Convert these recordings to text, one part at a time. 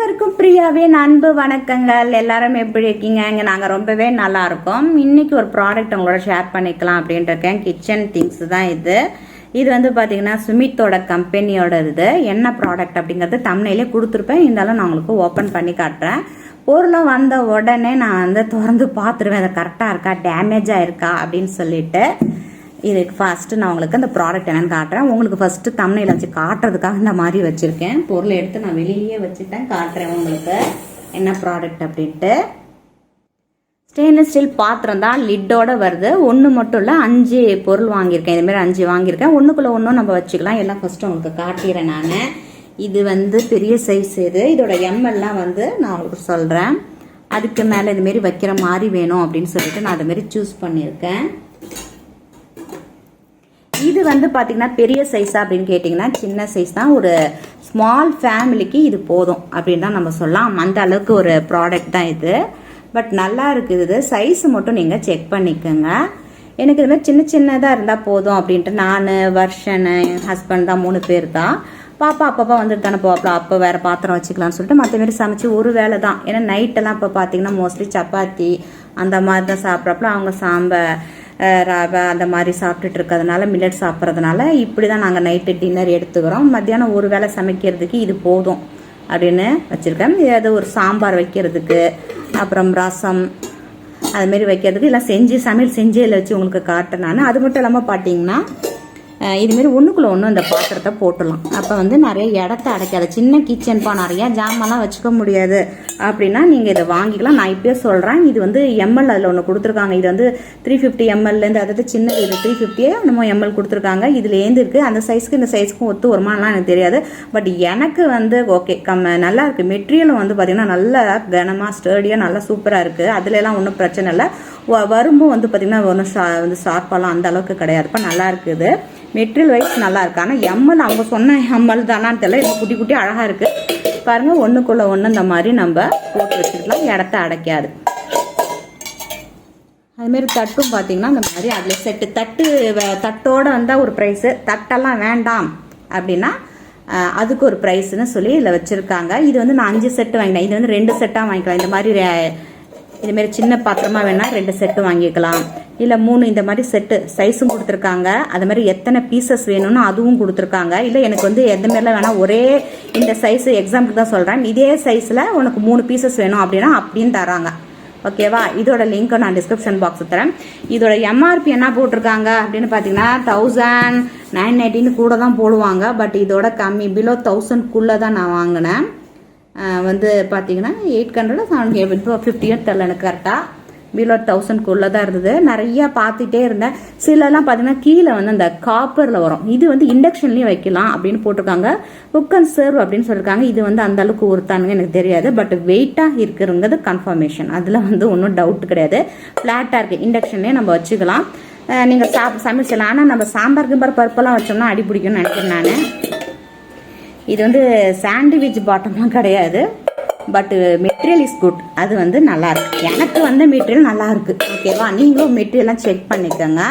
அனைவருக்கும் பிரியாவின் அன்பு வணக்கங்கள். எல்லாரும் எப்படி இருக்கீங்க? இங்கே நாங்கள் ரொம்பவே நல்லா இருக்கோம். இன்னைக்கு ஒரு ப்ராடக்ட் உங்களோட ஷேர் பண்ணிக்கலாம் அப்படின்ட்டு இருக்கேன். கிச்சன் திங்ஸ் தான் இது. இது வந்து பார்த்தீங்கன்னா சுமித்தோட கம்பெனியோட இது. என்ன ப்ராடக்ட் அப்படிங்கிறது தம்ப்நெயிலே கொடுத்துருப்பேன். இருந்தாலும் நான் உங்களுக்கு ஓப்பன் பண்ணி காட்டுறேன். பொருளும் வந்த உடனே நான் வந்து திறந்து பார்த்துருவேன், அது கரெக்டாக இருக்கா, டேமேஜாக இருக்கா அப்படின்னு சொல்லிட்டு. இதுக்கு ஃபர்ஸ்ட் நான் உங்களுக்கு அந்த ப்ராடக்ட் என்னன்னு காட்டுறேன். உங்களுக்கு ஃபர்ஸ்ட் தம்ப்நெயில வச்சு காட்டுறதுக்காக இந்த மாதிரி வச்சிருக்கேன். பொருளை எடுத்து நான் வெளியே வச்சுட்டேன், காட்டுறேன் உங்களுக்கு என்ன ப்ராடக்ட் அப்படின்ட்டு. ஸ்டெயின்லெஸ் ஸ்டீல் பாத்திரம் தான், லிட்டோட வருது. ஒன்று மட்டும் இல்லை, 5 பொருள் வாங்கியிருக்கேன். இதுமாரி 5 வாங்கியிருக்கேன். ஒன்றுக்குள்ள ஒன்றும் நம்ம வச்சுக்கலாம். எல்லாம் ஃபர்ஸ்ட் உங்களுக்கு காட்டிடுறேன் நான். இது வந்து பெரிய சைஸ். இதோட எம்எல்லாம் வந்து நான் உங்களுக்கு சொல்கிறேன். அதுக்கு மேலே இதுமாரி வைக்கிற மாதிரி வேணும் அப்படின்னு சொல்லிட்டு நான் அதுமாரி சூஸ் பண்ணியிருக்கேன். இது வந்து பார்த்தீங்கன்னா பெரிய சைஸா அப்படின்னு கேட்டிங்கன்னா சின்ன சைஸ் தான். ஒரு ஸ்மால் ஃபேமிலிக்கு இது போதும் அப்படின்னு தான் நம்ம சொல்லலாம். அந்த அளவுக்கு ஒரு ப்ராடக்ட் தான் இது. பட் நல்லா இருக்குது. இது சைஸ் மட்டும் நீங்கள் செக் பண்ணிக்கோங்க. எனக்கு இது மாதிரி சின்ன சின்னதாக இருந்தால் போதும் அப்படின்ட்டு நான், வர்ஷன், என் ஹஸ்பண்ட் தான் 3 பேர் தான். பாப்பா அப்பப்போ வந்துட்டு தானே போவாப்பில், அப்போ வேறு பாத்திரம் வச்சுக்கலாம்னு சொல்லிட்டு மற்ற மாரி சமைச்சு ஒரு வேலை தான். ஏன்னா நைட்டெல்லாம் இப்போ பார்த்தீங்கன்னா மோஸ்ட்லி சப்பாத்தி அந்த மாதிரி தான் சாப்பிட்றப்பல அவங்க சாம்பார் ரவை அந்த மாதிரி சாப்பிட்டுட்டு இருக்கிறதுனால, மில்லட் சாப்பிட்றதுனால இப்படி தான் நாங்கள் நைட்டு டின்னர் எடுத்துக்கிறோம். மத்தியானம் ஒரு வேளை சமைக்கிறதுக்கு இது போதும் அப்படின்னு வச்சுருக்கேன். அது ஒரு சாம்பார் வைக்கிறதுக்கு, அப்புறம் ரசம் அதுமாரி வைக்கிறதுக்கு எல்லாம் சமையல் செஞ்சு இதில் வச்சு உங்களுக்கு காட்டுறேன் நான். அது மட்டும் இல்லாமல் பார்த்தீங்கன்னா இதுமாரி ஒன்றுக்குள்ள ஒன்று இந்த பாத்திரத்தை போட்டுடலாம். அப்போ வந்து நிறைய இடத்த அடைக்காது. சின்ன கிச்சன்பா, நிறையா ஜாமெல்லாம் வச்சுக்க முடியாது அப்படின்னா நீங்கள் இதை வாங்கிக்கலாம். நான் இப்போயே சொல்கிறேன். இது வந்து எம்எல் அதில் ஒன்று கொடுத்துருக்காங்க. இது வந்து 350 ml, அதாவது சின்னது இது 350 நம்ம எம்எல் கொடுத்துருக்காங்க. இதில் ஏந்து இருக்குது. அந்த சைஸ்க்கு இந்த சைஸ்க்கும் ஒத்து வருமானலாம் எனக்கு தெரியாது. பட் எனக்கு வந்து ஓகே, நல்லா இருக்குது. மெட்டீரியலும் வந்து பார்த்திங்கன்னா நல்லா கனமாக ஸ்டர்டியாக நல்லா சூப்பராக இருக்குது. அதுலலாம் ஒன்றும் பிரச்சனை இல்லை. வரும்பும் வந்து பார்த்திங்கன்னா ஒன்றும் வந்து ஷார்ப்பாலாம் அந்த அளவுக்கு கிடையாதுப்பா, நல்லா இருக்குது. மெட்டீரியல் வைஸ் நல்லா இருக்கு. ஆனால் எம்எல் அவங்க சொன்ன எம்எல் தானான்னு தெரியல. இப்போ குட்டி குட்டி அழகாக இருக்குது பாருங்கள். ஒன்றுக்குள்ள ஒன்று இந்த மாதிரி நம்ம போட்டு வச்சுக்கலாம், இடத்த அடைக்காது. அதுமாரி தட்டும் பார்த்தீங்கன்னா இந்த மாதிரி அதில் செட்டு தட்டோடு வந்தால் ஒரு ப்ரைஸு, தட்டெல்லாம் வேண்டாம் அப்படின்னா அதுக்கு ஒரு ப்ரைஸ்ன்னு சொல்லி இதில் வச்சுருக்காங்க. இது வந்து நான் 5 செட்டு வாங்கினேன். இது வந்து 2 செட்டாக வாங்கிக்கலாம். இந்த மாதிரி இதுமாரி சின்ன பாத்திரமா வேணால் 2 செட்டு வாங்கிக்கலாம். இல்லை 3 இந்த மாதிரி செட்டு சைஸும் கொடுத்துருக்காங்க. அது மாதிரி எத்தனை பீசஸ் வேணும்னு அதுவும் கொடுத்துருக்காங்க. இல்லை எனக்கு வந்து எந்த மாரிலாம் வேணால் ஒரே இந்த சைஸு எக்ஸாம்பிளுக்கு தான் சொல்கிறேன். இதே சைஸில் உனக்கு 3 பீசஸ் வேணும் அப்படின்னா அப்படின்னு தராங்க. ஓகேவா? இதோட லிங்க்கை நான் டிஸ்கிரிப்ஷன் பாக்ஸ் தரேன். இதோட எம்ஆர்பி என்ன போட்டிருக்காங்க அப்படின்னு பார்த்தீங்கன்னா 1990 கூட தான் போடுவாங்க. பட் இதோட கம்மி, பிலோ 1000 தான் நான் வாங்கினேன். வந்து பார்த்தீங்கன்னா 800 750 தெரில எனக்கு கரெக்டாக. பிலோ 1000 தான் இருந்தது. நிறையா பார்த்துட்டே இருந்தேன். சிலலாம் பார்த்தீங்கன்னா கீழே வந்து அந்த காப்பரில் வரும். இது வந்து இண்டக்ஷன்லேயும் வைக்கலாம் அப்படின்னு போட்டிருக்காங்க. குக் அண்ட் சர்வ் அப்படின்னு சொல்லியிருக்காங்க. இது வந்து அந்த அளவுக்கு ஒருத்தானுங்க எனக்கு தெரியாது. பட் வெயிட்டாக இருக்கிறது கன்ஃபர்மேஷன். அதில் வந்து ஒன்றும் டவுட் கிடையாது. ஃப்ளாட்டாக இருக்குது. இண்டக்ஷன்லேயே நம்ம வச்சுக்கலாம். நீங்கள் சமையல் செய்யலாம். ஆனால் நம்ம சாம்பார் கிம்பார் பருப்பெல்லாம் வச்சோம்னா அடி பிடிக்கும்னு நினைக்கிறேன் நான். இது வந்து சாண்ட்விச் பாட்டம்லாம் கிடையாது. But material is good. அது வந்து நல்லாயிருக்கு. எனக்கு வந்து மெட்டீரியல் நல்லாயிருக்கு. ஓகேவா? நீங்களும் மெட்டீரியல்லாம் செக் பண்ணிக்கோங்க.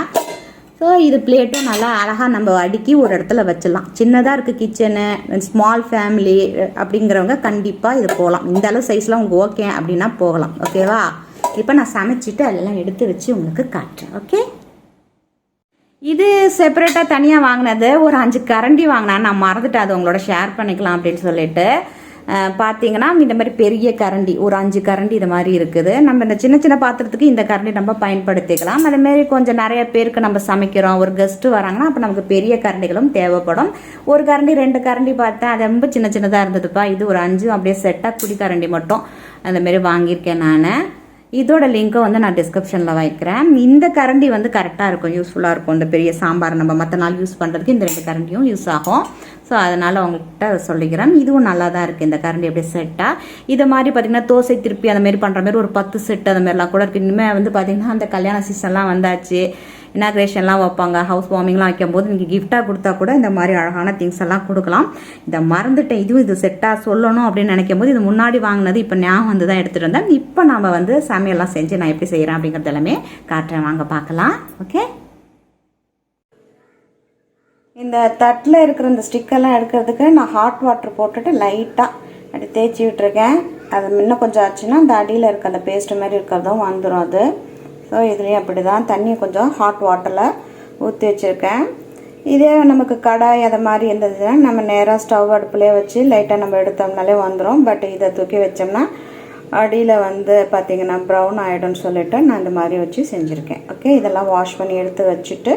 ஸோ இது பிளேட்டும் நல்லா அழகாக நம்ம அடுக்கி ஒரு இடத்துல வச்சிடலாம். சின்னதாக இருக்குது கிச்சனு, ஸ்மால் ஃபேமிலி அப்படிங்கிறவங்க கண்டிப்பாக இது போகலாம். இந்த அளவு சைஸ்லாம் உங்களுக்கு ஓகே அப்படின்னா போகலாம். ஓகேவா? இப்போ நான் சமைச்சிட்டு அதெல்லாம் எடுத்து வச்சு உங்களுக்கு காட்டுறேன். ஓகே? இது செப்பரேட்டாக தனியாக வாங்கினது. ஒரு 5 கரண்டி வாங்கினேன். நான் மறந்துட்டு அது உங்களோட ஷேர் பண்ணிக்கலாம் அப்படின்னு சொல்லிட்டு. பார்த்தீங்கன்னா இந்த மாதிரி பெரிய கரண்டி ஒரு 5 கரண்டி இது மாதிரி இருக்குது. நம்ம இந்த சின்ன சின்ன பாத்திரத்துக்கு இந்த கரண்டி நம்ம பயன்படுத்திக்கலாம். அதேமாரி கொஞ்சம் நிறைய பேருக்கு நம்ம சமைக்கிறோம், ஒரு கெஸ்ட்டு வராங்கன்னா அப்போ நமக்கு பெரிய கரண்டிகளும் தேவைப்படும். ஒரு கரண்டி 2 கரண்டி பார்த்தேன். அது ரொம்ப சின்ன சின்னதாக இருந்ததுப்பா. இது ஒரு 5 அப்படியே செட்டாக குடி கரண்டி மட்டும் அந்தமாரி வாங்கியிருக்கேன் நான். இதோட லிங்க்கை வந்து நான் டிஸ்கிரிப்ஷனில் வைக்கிறேன். இந்த கரண்டி வந்து கரெக்டாக இருக்கும், யூஸ்ஃபுல்லாக இருக்கும். இந்த பெரிய சாம்பார் நம்ம மற்ற நாள் யூஸ் பண்ணுறதுக்கு இந்த 2 கரண்டியும் யூஸ் ஆகும். ஸோ அதனால் உங்கள்கிட்ட அதை சொல்லிக்கிறேன். இதுவும் நல்லா தான் இருக்குது. இந்த கரண்டி அப்படியே செட்டாக இது மாதிரி பார்த்திங்கன்னா தோசை திருப்பி அந்த மாதிரி பண்ணுற மாதிரி ஒரு 10 செட்டு அந்த மாதிரிலாம் கூட இருக்குது. இனிமேல் வந்து பார்த்திங்கன்னா அந்த கல்யாண சீசன்லாம் வந்தாச்சு. இனாக்ரேஷன்லாம் வைப்பாங்க, ஹவுஸ் வார்மிங்லாம் வைக்கும் போது நீங்கள் கிஃப்டாக கொடுத்தா கூட இந்த மாதிரி அழகான திங்ஸ் எல்லாம் கொடுக்கலாம். இதை மறந்துட்டேன். இதுவும் இது செட்டாக சொல்லணும் அப்படின்னு நினைக்கும் போது இது முன்னாடி வாங்கினது இப்போ ஞாபகம் வந்து தான் எடுத்துகிட்டு வந்தேன். இப்போ நம்ம வந்து சமையல்லாம் செஞ்சு நான் எப்படி செய்கிறேன் அப்படிங்கிறது எல்லாமே காட்டுறேன். வாங்க பார்க்கலாம். ஓகே? இந்த தட்டில் இருக்கிற இந்த ஸ்டிக்கெல்லாம் எடுக்கிறதுக்கு நான் ஹாட் வாட்டர் போட்டுட்டு லைட்டாக அப்படி தேய்ச்சி விட்டுருக்கேன். அது இன்னும் கொஞ்சம் ஆச்சுன்னா அந்த அடியில் இருக்க அந்த பேஸ்ட்டு மாதிரி இருக்கிறதும் வந்துடும் அது. ஸோ இதுலேயும் அப்படி தான் தண்ணியை கொஞ்சம் ஹாட் வாட்டரில் ஊற்றி வச்சுருக்கேன். இதே நமக்கு கடாய் அதை மாதிரி இருந்ததுன்னா நம்ம நேராக ஸ்டவ் அடுப்புலேயே வச்சு லைட்டாக நம்ம எடுத்தோம்னாலே வந்துடும். பட் இதை தூக்கி வச்சோம்னா அடியில் வந்து பார்த்திங்கன்னா ப்ரௌன் ஆகிடும்னு சொல்லிவிட்டு நான் இந்த மாதிரி வச்சு செஞ்சுருக்கேன். ஓகே, இதெல்லாம் வாஷ் பண்ணி எடுத்து வச்சுட்டு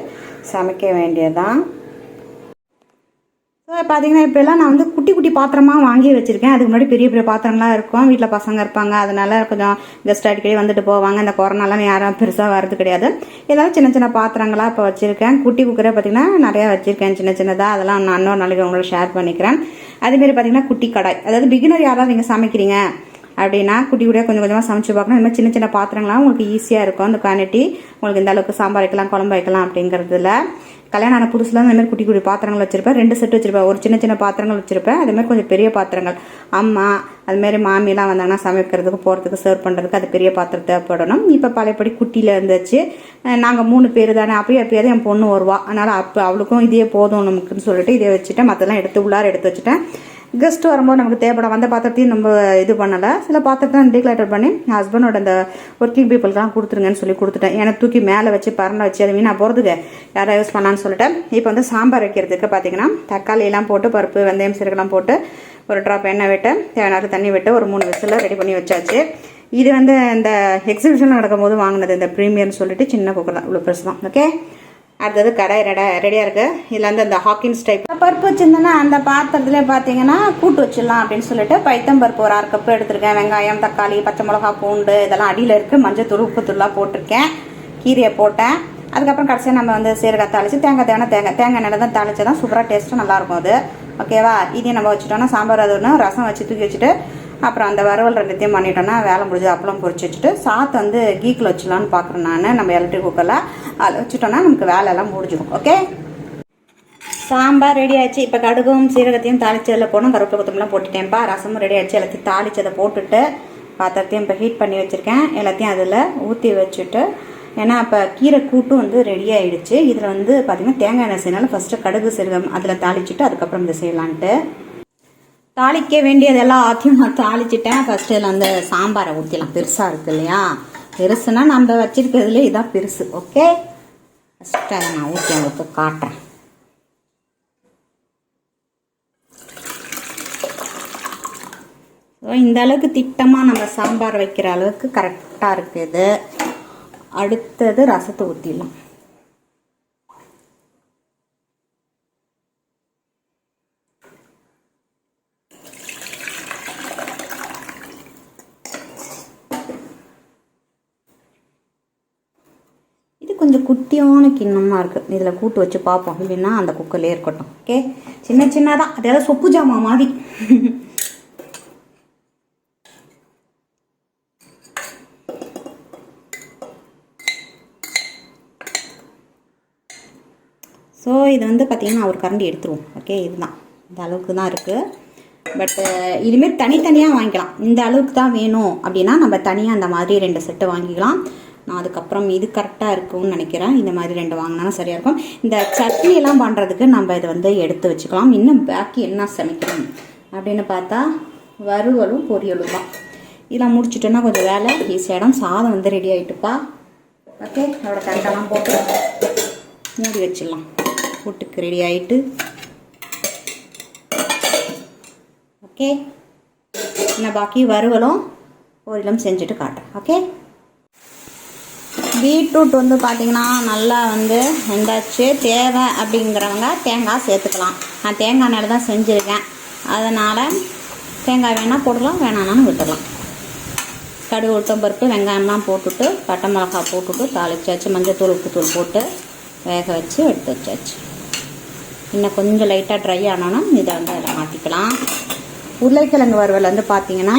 சமைக்க வேண்டியதான். ஸோ பார்த்திங்கன்னா இப்போல்லாம் நான் வந்து குட்டி குட்டி பாத்திரமாக வாங்கி வச்சுருக்கேன். அதுக்கு முன்னாடி பெரிய பெரிய பாத்திரம்லாம் இருக்கும். வீட்டில் பசங்க இருப்பாங்க, அதனால கொஞ்சம் கெஸ்ட் அடிக்கடி வந்துட்டு போவாங்க. இந்த கொரோனாலாம் யாரும் பெருசாக வரது கிடையாது. ஏதாவது சின்ன சின்ன பாத்திரங்களாக இப்போ வச்சுருக்கேன். குட்டி குக்கரை பார்த்திங்கன்னா நிறையா வச்சுருக்கேன் சின்ன சின்னதாக. அதெல்லாம் நான் இன்னொரு நாளைக்கு உங்களோட ஷேர் பண்ணிக்கிறேன். அதேமாரி பார்த்திங்கன்னா குட்டி கடாய், அதாவது பிகினர் யாராவது நீங்கள் சமைக்கிறீங்க அப்படின்னா குட்டி குட்டியாக கொஞ்சம் கொஞ்சமாக சமைச்சு பார்க்கணும். இந்த மாதிரி சின்ன சின்ன பாத்திரங்களாம் உங்களுக்கு ஈஸியாக இருக்கும். அந்த குவான்டிட்டி உங்களுக்கு இந்த அளவுக்கு சாம்பார் வைக்கலாம், குழம்பு வைக்கலாம் அப்படிங்கிறதுல. கல்யாணம் ஆன புதுசில் அந்த மாதிரி குட்டி குட்டி பாத்திரங்கள் வச்சுருப்பேன். 2 செட் வச்சுருப்பேன். ஒரு சின்ன சின்ன பாத்திரங்கள் வச்சுருப்பேன், அதேமாதிரி கொஞ்சம் பெரிய பாத்திரங்கள். அம்மா அதுமாரி மாமிலாம் வந்தாங்கன்னா சமைக்கிறதுக்கு போகிறதுக்கு சர்வ் பண்ணுறதுக்கு அது பெரிய பாத்திரம் தேவைப்படணும். இப்போ பழையபடி குட்டியில் இருந்துச்சு. நாங்கள் 3 பேர் தானே, அப்பயாவது என் பொண்ணு வருவா, அதனால் அப்போ அவளுக்கும் இதே போதும் நமக்குன்னு சொல்லிட்டு இதே வச்சுட்டேன். மற்றெல்லாம் எடுத்து உள்ளார எடுத்து வச்சுட்டேன். கெஸ்ட் வரும்போது நமக்கு தேவைப்படும் வந்த பாத்திரத்தையும் நம்ம இது பண்ணலை. சில பாத்திரத்தை டீக்ளேட்டர் பண்ணி ஹஸ்பண்டோட அந்த ஒர்க்கிங் பீப்புளுக்கெலாம் கொடுத்துருங்கன்னு சொல்லி கொடுத்துட்டேன். எனக்கு தூக்கி மேலே வச்சு பறனை வச்சு அது வீணாக போகிறதுக்கு யாராவது யூஸ் பண்ணலான்னு சொல்லிட்டேன். இப்போ வந்து சாம்பார் வைக்கிறதுக்கு பார்த்திங்கன்னா தக்காளியெல்லாம் போட்டு பருப்பு வெந்தயம் சீரகெல்லாம் போட்டு ஒரு ட்ராப் எண்ணெய் விட்டு தேவையான தண்ணி விட்டு ஒரு 3 விசில் ரெடி பண்ணி வச்சாச்சு. இது வந்து இந்த எக்ஸிபிஷனில் நடக்கும்போது வாங்கினது, இந்த ப்ரீமியர்னு சொல்லிட்டு சின்ன குக்கர் தான், இவ்வளோ பெருசு தான். ஓகே, அடுத்தது கடாய் ரெடியாக இருக்குது. இதில் வந்து அந்த ஹாக்கின்ஸ் டைப் பருப்பு வச்சுருந்தேன்னா அந்த பாத்திரத்தில் பார்த்தீங்கன்னா கூட்டு வச்சிடலாம் அப்படின்னு சொல்லிட்டு பைத்தம்பருப்பு ஒரு 1/2 கப்பு எடுத்துருக்கேன். வெங்காயம், தக்காளி, பச்சை மிளகா, பூண்டு இதெல்லாம் அடியில் இருக்குது. மஞ்சள் உப்புத்தூள்லாம் போட்டிருக்கேன். கீரையை போட்டேன். அதுக்கப்புறம் கடைசியாக நம்ம வந்து சீரகம் தாளித்து தேங்காய் தேங்காய் எண்ணெயில் தான் தாளித்து தான் சூப்பராக டேஸ்ட்டு நல்லாயிருக்கும் அது. ஓகேவா, இதையும் நம்ம வச்சுட்டோன்னா சாம்பார் அது ஒன்று ரசம் வச்சு தூக்கி வச்சுட்டு அப்புறம் அந்த வறுவல் 2த்தையும் பண்ணிட்டோன்னா வேலை முடிஞ்சு அப்பளம் பொரிச்சு வச்சுட்டு சாத்து வந்து கீக்கில் வச்சுலான்னு பார்க்குறேன் நான். நம்ம எலக்ட்ரிக் குக்கரில் அதில் வச்சுட்டோன்னா நமக்கு வேலையெல்லாம் முடிஞ்சிடும். ஓகே, சாம்பார் ரெடி ஆச்சு. இப்போ கடுகும் சீரகத்தையும் தாளிச்சதில் போனோம், கருவேப்பிலை கொத்தமல்லாம் போட்டுட்டேன்ப்பா. ரசமும் ரெடி ஆச்சு. எல்லாத்தையும் தாளிச்சதை போட்டுட்டு பாத்திரத்தையும் இப்போ ஹீட் பண்ணி வச்சுருக்கேன். எல்லாத்தையும் அதில் ஊற்றி வச்சுட்டு, ஏன்னா இப்போ கீரை கூட்டும் வந்து ரெடி ஆகிடுச்சு. இதில் வந்து பார்த்திங்கன்னா தேங்காய் எண்ணெய் செய்யனாலும் ஃபஸ்ட்டு கடுகு சீரகம் அதில் தாளிச்சுட்டு அதுக்கப்புறம் இதை செய்யலான்ட்டு தாளிக்க வேண்டியதெல்லாம் ஆற்றியும் நான் தாளிச்சிட்டேன். ஃபஸ்ட்டு இதில் வந்து சாம்பாரை ஊற்றிடலாம். பெருசாக இருக்குது இல்லையா, பெருசுனா நம்ம வச்சுருக்கிறதுல இதான் பெருசு. ஓகே, ஃபஸ்ட்டு அதை நான் ஊற்றி உங்களுக்கு காட்டுறேன். ஸோ இந்த அளவுக்கு திட்டமாக நம்ம சாம்பார் வைக்கிற அளவுக்கு கரெக்டாக இருக்குது. அடுத்தது ரசத்தை ஊற்றிடலாம். கொஞ்சம் குட்டியான கிண்ணமாக இருக்குது. இதில் கூட்டு வச்சு பார்ப்போம், இல்லைன்னா அந்த குக்கர்லேயே இருக்கட்டும். ஓகே, சின்ன சின்னதாக அதெல்லாம் சொப்பு ஜாமா மாதிரி. ஸோ இது வந்து பார்த்திங்கன்னா ஒரு கரண்டி எடுத்துருவோம். ஓகே, இதுதான் இந்த அளவுக்கு தான் இருக்குது. பட்டு இதுமாரி தனித்தனியாக வாங்கிக்கலாம். இந்த அளவுக்கு தான் வேணும் அப்படின்னா நம்ம தனியாக அந்த மாதிரி 2 செட்டு வாங்கிக்கலாம். நான் அதுக்கப்புறம் இது கரெக்டாக இருக்கும்னு நினைக்கிறேன். இந்த மாதிரி 2 வாங்கினா சரியாக இருக்கும். இந்த சட்னியெல்லாம் பண்ணுறதுக்கு நம்ம இதை வந்து எடுத்து வச்சுக்கலாம். இன்னும் பாக்கி என்ன சமைக்கணும் அப்படின்னு பார்த்தா வறுவலும் பொரியலும் தான். இதெல்லாம் முடிச்சுட்டோன்னா கொஞ்சம் வேலை ஈஸியாகிடும். சாதம் வந்து ரெடி ஆகிட்டுப்பா. ஓகே, அதோட கரெக்டெல்லாம் போட்டு மூடி வச்சிடலாம். கூட்டுக்கு ரெடி ஆகிட்டு ஓகே, நான் பாக்கி வறுவலும் பொரியலும் செஞ்சுட்டு காட்டுறேன். ஓகே, பீட்ரூட் வந்து பார்த்திங்கன்னா நல்லா வந்து வெந்தாச்சு. தேவை அப்படிங்கிறவங்க தேங்காய் சேர்த்துக்கலாம். நான் தேங்காய் எண்ணெயில் தான் செஞ்சுருக்கேன், அதனால் தேங்காய் வேணால் போடலாம், வேணான்னு விட்டுடலாம். கடுகு உளுத்தம்பருப்பு வெங்காயம்லாம் போட்டுட்டு பட்டை மிளகாய் போட்டுட்டு தாளிச்சாச்சு. மஞ்சள் உப்புத்தூள் போட்டு வேக வச்சு எடுத்து வச்சாச்சு. இன்னும் கொஞ்சம் லைட்டாக ட்ரை ஆனோன்னா இதை வந்து அதில் மாற்றிக்கலாம். உருளைக்கிழங்கு வறுவல் வந்து பார்த்திங்கன்னா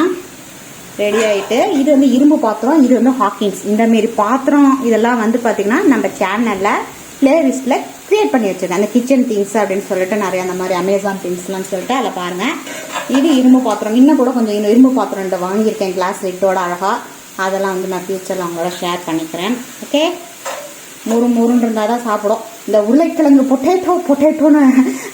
ரெடி ஆகிட்டு. இது வந்து இரும்பு பாத்திரம், இது வந்து ஹாக்கின்ஸ். இந்தமாரி பாத்திரம் இதெல்லாம் வந்து பார்த்திங்கன்னா நம்ம சேனலில் பிளேலிஸ்ட்டில் க்ரியேட் பண்ணி வச்சுருக்கேன். அந்த கிச்சன் திங்ஸ் அப்படின்னு சொல்லிட்டு நிறைய அந்த மாதிரி அமேசான் திங்ஸ்லாம் சொல்லிட்டு அதில் பாருங்கள். இது இரும்பு பாத்திரம். இன்னும் கூட கொஞ்சம் இன்னும் இரும்பு பாத்திரம் இந்த வாங்கியிருக்கேன் கிளாஸ் லைட்டோட அழகாக. அதெல்லாம் வந்து நான் ஃபியூச்சரில் அவங்களோட ஷேர் பண்ணிக்கிறேன். ஓகே, முருன்னு இருந்தால் தான் சாப்பிடும். இந்த உருளைக்கிழங்கு பொட்டேட்டோன்னு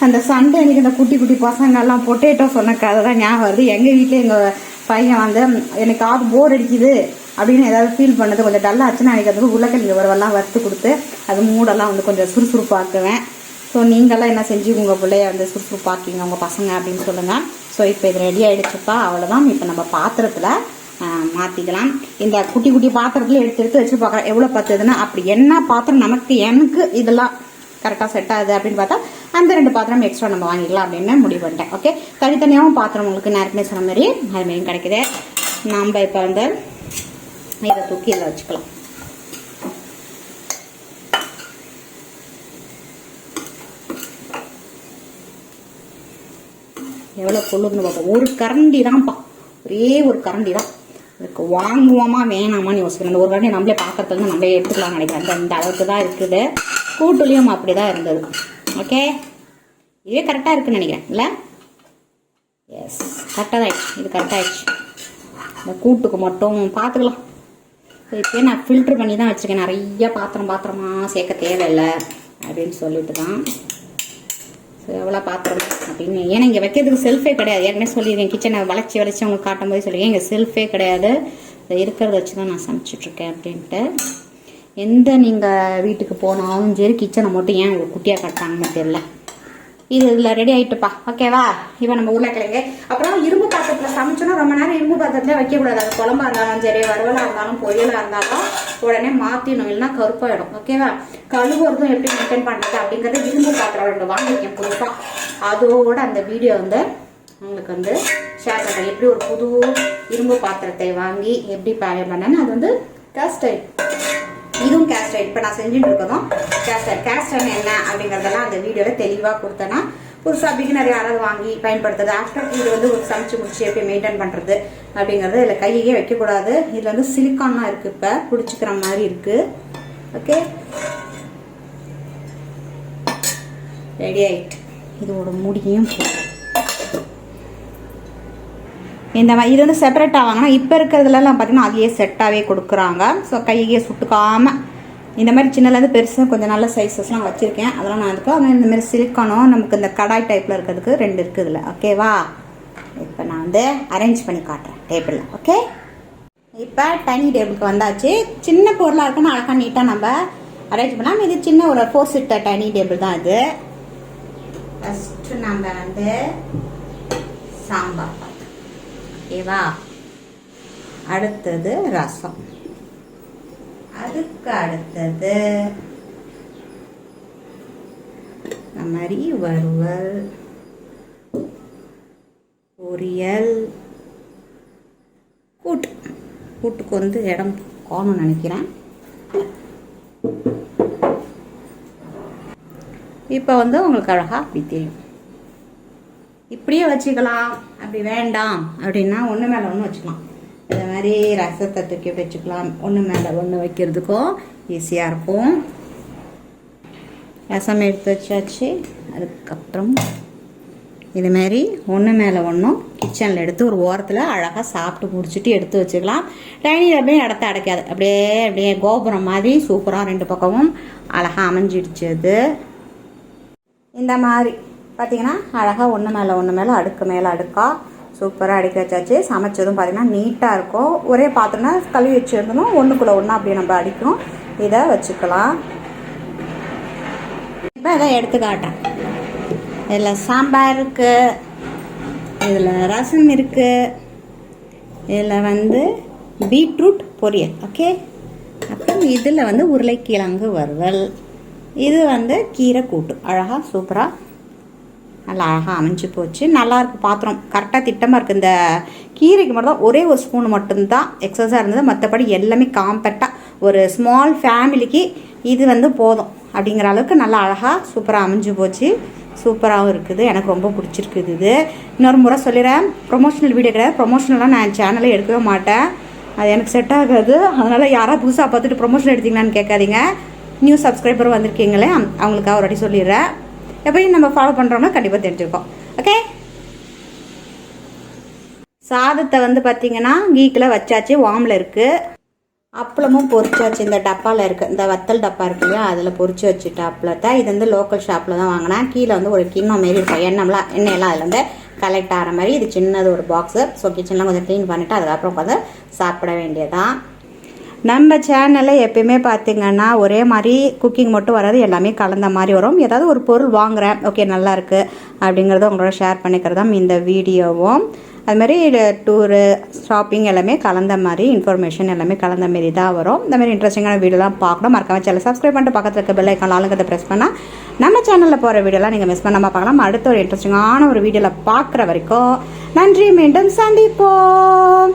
அந்த சண்டே அன்றைக்கி இந்த குட்டி குட்டி பசங்கள்லாம் பொட்டேட்டோ சொன்ன கதை தான் ஞாபகம் வருது. எங்கள் வீட்டில் எங்கள் பையன் வந்து எனக்கு போர் அடிக்குது அப்படின்னு ஏதாவது ஃபீல் பண்ணது கொஞ்சம் டல்லாச்சுன்னா எனக்கு அதுக்கு உருளைக்கிழங்கு வரவெல்லாம் வறுத்து கொடுத்து அது மூடெல்லாம் வந்து கொஞ்சம் சுறுசுறுப்பாக்குவேன். ஸோ நீங்கள்லாம் என்ன செஞ்சு உங்கள் பிள்ளைய வந்து சுறுசுறுப்பாக்கிங்க உங்கள் பசங்க அப்படின்னு சொல்லுங்கள். ஸோ இப்போ இது ரெடி ஆகிடுச்சுப்பா, அவ்வளோதான். இப்போ நம்ம பாத்திரத்தில் மாற்றிக்கலாம். இந்த குட்டி குட்டி பாத்திரத்தில் எடுத்து வச்சு பார்க்குறேன் எவ்வளோ பத்துதுன்னா, அப்படி என்ன பாத்திரம் எனக்கு இதெல்லாம் கரெக்டாக செட் ஆகுது அப்படின்னு பார்த்தா அந்த 2 பாத்திரம் எக்ஸ்ட்ரா நம்ம வாங்கிக்கலாம் அப்படின்னு முடிவு பண்ணிட்டேன். ஓகே, தனித்தனியாகவும் பாத்திரம் உங்களுக்கு நேரமே சொன்ன மாதிரி அதுமாரியும் கிடைக்குது. நம்ம இப்போ வந்து இதை தூக்கி இதில் வச்சுக்கலாம். எவ்வளோ கொள்ளுன்னு பார்ப்போம். ஒரு கரண்டி தான்ப்பா, ஒரே ஒரு கரண்டி தான். இதுக்கு வாங்குவோமா வேணாமான்னு யோசிக்கிறேன். அந்த ஒரு கரண்டி நம்மளே பார்க்கறதுக்கு நம்மளே எடுத்துக்கலாம்னு நினைக்கிறேன். இந்த அளவுக்கு தான் இருக்குது. கூட்டுலேயும் அப்படி தான் இருந்தது. ஓகே, இதே கரெக்டாக இருக்குன்னு நினைக்கிறேன் இல்லை? எஸ், கரெக்டாக தான் ஆயிடுச்சு. இது கரெக்டாக ஆயிடுச்சு. இந்த கூட்டுக்கு மட்டும் பார்த்துக்கலாம். இப்போ நான் ஃபில்ட்ரு பண்ணி தான் வச்சுருக்கேன். நிறைய பாத்திரமாக சேர்க்க தேவையில்லை அப்படின்னு சொல்லிட்டு தான். ஸோ எவ்வளோ பாத்திரம் அப்படின்னு, ஏன்னா இங்கே வைக்கிறதுக்கு செல்ஃபே கிடையாது. ஏற்கனவே சொல்லியிருக்கேன், கிச்சனை வளைச்சி உங்களுக்கு காட்டும் போது சொல்லியிருக்கேன் இங்கே செல்ஃபே கிடையாது. இருக்கிறத வச்சு தான் நான் சமைச்சிட்ருக்கேன் அப்படின்ட்டு. எந்த நீங்கள் வீட்டுக்கு போனாலும் சரி கிச்சனை மட்டும் ஏன் ஒரு குட்டியாக கட்டாங்கன்னு தெரியல. இது இதில் ரெடி ஆகிட்டுப்பா. ஓகேவா? இப்போ நம்ம உருளைக்கிழங்கு அப்புறம் இரும்பு பாத்திரத்தில் சமைச்சோன்னா ரொம்ப நேரம் இரும்பு பாத்திரத்தில் வைக்கக்கூடாது. அது குழம்பா இருந்தாலும் சரி, வறுவலாக இருந்தாலும் பொரியலாக இருந்தாலும் உடனே மாற்றிடணும், இல்லைன்னா கருப்பாயிடும். ஓகேவா? கழுவுறதும் எப்படி மெயின்டைன் பண்ணுறது அப்படிங்கிறது இரும்பு பாத்திரம் 2 வாங்கியிருக்கேன் புதுசாக. அதோட அந்த வீடியோ வந்து உங்களுக்கு வந்து ஷேர் பண்ணுறேன். எப்படி ஒரு புது இரும்பு பாத்திரத்தை வாங்கி எப்படி பயன் பண்ணேன்னு. அது வந்து கேஸ்ட் ஆயில், இதுவும் கேஸ்ட் ஆயில். இப்போ நான் செஞ்சுட்டு இருக்கதும் கேஸ்ட் ஆயில். கேஸ்ட் ஆயில் என்ன அப்படிங்கிறதெல்லாம் அந்த வீடியோவில் தெளிவாக கொடுத்தேன்னா புதுசாக பிகினர் யாராவது வாங்கி பயன்படுத்துறது. ஆஃப்டர் இது வந்து ஒரு சமைச்சு முடிச்சு எப்படி மெயின்டைன் பண்ணுறது அப்படிங்கிறது. இதில் கையே வைக்கக்கூடாது. இதில் வந்து சிலிக்கான்லாம் இருக்குது, இப்போ பிடிச்சிக்கிற மாதிரி இருக்குது. ஓகே, ரெடி ஆகிட்டு. இதோட முடியும் இந்த மாதிரி இது வந்து செப்பரேட்டாக வாங்கினா இப்போ இருக்கிறதுலலாம் பார்த்தீங்கன்னா அதுலேயே செட்டாகவே கொடுக்குறாங்க. ஸோ கையே சுட்டுக்காமல் இந்த மாதிரி சின்னலேருந்து பெருசாக கொஞ்சம் நல்ல சைஸஸ்லாம் வச்சுருக்கேன். அதெல்லாம் நான் அதுக்கு ஆனால் இந்த மாதிரி சிலிக்கானும் நமக்கு இந்த கடாய் டைப்பில் இருக்கிறதுக்கு 2 இருக்குது இதில். ஓகேவா? இப்போ நான் வந்து அரேஞ்ச் பண்ணி காட்டுறேன் டேபிளில். ஓகே, இப்போ டைனிங் டேபிளுக்கு வந்தாச்சு. சின்ன பொருளாக இருக்குன்னு அழகாக நீட்டாக நம்ம அரேஞ்ச் பண்ணலாம். இது சின்ன ஒரு 4 சீட்டர் டைனிங் டேபிள் தான் இது. ஃபஸ்ட்டு நம்ம வந்து சாம்பார், ஓகேவா? அடுத்தது ரசம், அதுக்கு அடுத்தது இந்த மாதிரி வறுவல், பொரியல், கூட்டுக்கு வந்து இடம் காணும்னு நினைக்கிறேன். இப்போ வந்து உங்களுக்கு அழகாக அப்படி தெரியும். இப்படியே வச்சுக்கலாம். அப்படி வேண்டாம் அப்படின்னா ஒன்று மேலே ஒன்று வச்சுக்கலாம். இந்த மாதிரி ரசத்தை தூக்கி வச்சுக்கலாம். ஒன்று மேலே ஒன்று வைக்கிறதுக்கும் ஈஸியாக இருக்கும். ரசம் எடுத்து வச்சாச்சு. அதுக்கப்புறம் இதுமாரி ஒன்று மேலே ஒன்றும் கிச்சனில் எடுத்து ஒரு ஓரத்தில் அழகாக சாப்பிட்டு முடிச்சுட்டு எடுத்து வச்சுக்கலாம். டைனிங் அப்படியே இடத்த அடைக்காது. அப்படியே கோபுரம் மாதிரி சூப்பராக 2 பக்கமும் அழகாக அமைஞ்சிடுச்சு. அது இந்த மாதிரி பார்த்தீங்கன்னா அழகாக ஒன்று மேலே அடுக்கு மேலே அடுக்காக சூப்பராக அடுக்கி வச்சாச்சு. சமைச்சதும் பார்த்தீங்கன்னா நீட்டாக இருக்கும். ஒரே பாத்திரம்னா கழுவி வச்சுருந்தோம், ஒன்றுக்குள்ளே ஒன்றா அப்படியே நம்ம அடிக்கும். இதை வச்சுக்கலாம். இப்போ இதை எடுத்து காட்டேன். இதில் சாம்பார் இருக்குது, இதில் ரசம் இருக்குது, இதில் வந்து பீட்ரூட் பொரியல். ஓகே, அப்புறம் இதில் வந்து உருளைக்கிழங்கு வறுவல், இது வந்து கீரை கூட்டு. அழகாக சூப்பராக நல்லா அழகாக அமைஞ்சு போச்சு. நல்லாயிருக்கு. பாத்திரம் கரெக்டாக திட்டமாக இருக்குது. இந்த கீரைக்கு மட்டும் தான் ஒரே ஒரு ஸ்பூன் மட்டும்தான் எக்ஸஸாக இருந்தது. மற்றபடி எல்லாமே காம்பேக்டாக ஒரு ஸ்மால் ஃபேமிலிக்கு இது வந்து போதும் அப்படிங்கிற அளவுக்கு நல்லா அழகாக சூப்பராக அமைஞ்சு போச்சு. சூப்பராகவும் இருக்குது. எனக்கு ரொம்ப பிடிச்சிருக்குது. இது இன்னொரு முறை சொல்லிடுறேன், ப்ரொமோஷனல் வீடியோ கிடையாது. ப்ரொமோஷனெலாம் நான் சேனலில் எடுக்கவே மாட்டேன். அது எனக்கு செட் ஆகாது. அதனால் யாராவது புதுசாக பார்த்துட்டு ப்ரொமோஷன் எடுத்தீங்களான்னு கேட்காதீங்க. நியூ சப்ஸ்கிரைபர் வந்திருக்கீங்களே, அவங்களுக்காக ஒரு வாட்டி சொல்லிடுறேன். எப்பயும் நம்ம ஃபாலோ பண்ணுறோம்னா கண்டிப்பாக தெரிஞ்சிருக்கோம். ஓகே, சாதத்தை வந்து பார்த்திங்கன்னா கீக்கில் வச்சாச்சு, வார்மில் இருக்குது. அப்பளமும் பொரிச்சு வச்சு இந்த டப்பாவில் இருக்குது, இந்த வத்தல் டப்பா இருக்கு இல்லையா, அதில் பொரிச்சு வச்சுட்டு அப்பளத்தை. இது வந்து லோக்கல் ஷாப்பில் தான் வாங்கினேன். கீழே வந்து ஒரு கிண்ணம் மாரி இருக்கும், எண்ணெயெல்லாம் அதில் வந்து கலெக்ட் ஆகிற மாதிரி. இது சின்னது ஒரு பாக்ஸு. ஸோ கிச்சன்லாம் கொஞ்சம் க்ளீன் பண்ணிவிட்டு அதுக்கப்புறம் உட்காந்து சாப்பிட வேண்டியதான். நம்ம சேனலில் எப்பயுமே பார்த்திங்கன்னா ஒரே மாதிரி குக்கிங் மட்டும் வராது, எல்லாமே கலந்த மாதிரி வரும். ஏதாவது ஒரு பொருள் வாங்குகிறேன், ஓகே நல்லா இருக்குது அப்படிங்கிறத உங்களோட ஷேர் பண்ணிக்கிறது தான் இந்த வீடியோவும். அதுமாதிரி டூரு, ஷாப்பிங் எல்லாமே கலந்த மாதிரி, இன்ஃபர்மேஷன் எல்லாமே கலந்த மாரி தான் வரும். இந்த மாதிரி இன்ட்ரெஸ்டிங்கான வீடியோலாம் பார்க்கணும். மறக்காம சேனல் சப்ஸ்கிரைப் பண்ணிட்டு பக்கத்தில் இருக்க பெல் ஐக்கான் ஆளுங்கிறத ப்ரெஸ் பண்ணால் நம்ம சேனலில் போகிற வீடியோலாம் நீங்கள் மிஸ் பண்ணாமல் பார்க்கலாம். அடுத்த ஒரு இன்ட்ரெஸ்டிங்கான ஒரு வீடியோவில் பார்க்குற வரைக்கும் நன்றி, மீண்டும் சந்திப்போம்.